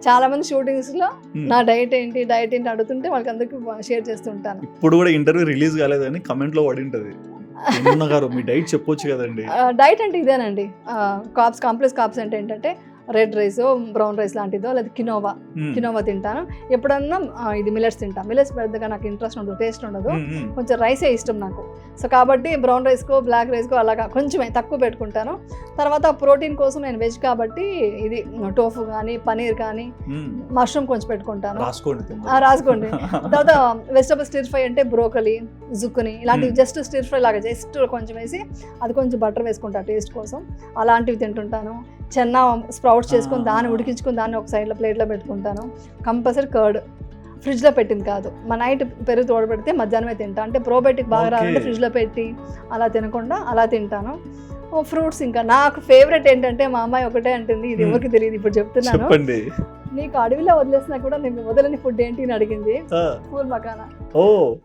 చాలా మంది షూటింగ్స్ లో నా డైట్ ఏంటి అడుగుతుంటే వాళ్ళకి షేర్ చేస్తుంటాను. ఇప్పుడు కూడా ఇంటర్వ్యూ రిలీజ్ కాలేదు కానీ కమెంట్ లో పడి ఉంటది, గారు మీ డైట్ చెప్పొచ్చు కదండి. డైట్ అంటే ఇదేనండి, కాంప్లెక్స్ కార్బ్స్ అంటే ఏంటంటే రెడ్ రైస్, బ్రౌన్ రైస్ లాంటిదో లేదా కినోవా తింటాను. ఎప్పుడన్నా ఇది మిల్లెట్స్ తింటాను. మిల్లెట్స్ పెద్దగా నాకు ఇంట్రెస్ట్ ఉండదు, టేస్ట్ ఉండదు, కొంచెం రైసే ఇష్టం నాకు. సో కాబట్టి బ్రౌన్ రైస్కో బ్లాక్ రైస్కో అలాగా కొంచెం తక్కువ పెట్టుకుంటాను. తర్వాత ప్రోటీన్ కోసం నేను వెజ్ కాబట్టి ఇది టోఫు కానీ పనీర్ కానీ మష్రూమ్ కొంచెం పెట్టుకుంటాను. రాసుకోండి. తర్వాత వెజిటబుల్ స్టిర్ ఫ్రై అంటే బ్రోకలీ, జుక్కుని ఇలాంటివి జస్ట్ స్టిర్ ఫ్రై లాగా జస్ట్ కొంచెం వేసి అది కొంచెం బటర్ వేసుకుంటా టేస్ట్ కోసం, అలాంటివి తింటుంటాను. చెన్నా స్ప్రౌట్స్ చేసుకొని దాన్ని ఉడికించుకొని దాన్ని ఒక సైడ్లో ప్లేట్లో పెట్టుకుంటాను. కంపల్సరీ కర్డ్ ఫ్రిడ్జ్లో పెట్టింది కాదు, మా నైట్ పెరుగు తోడబెడితే మధ్యాహ్నమే తింటాను. అంటే ప్రోబయోటిక్ బాగా రావాలంటే ఫ్రిడ్జ్లో పెట్టి అలా తినకుండా అలా తింటాను. ఫ్రూట్స్ ఇంకా నాకు ఫేవరెట్ ఏంటంటే మా అమ్మాయి ఒకటే అంటుంది, ఇది ఎవరికి తెలియదు ఇప్పుడు చెప్తున్నాను, నీకు అడవిలో వదిలేసినా కూడా నేను వదలని ఫుడ్ ఏంటి అని అడిగింది, పూల్ మకానా.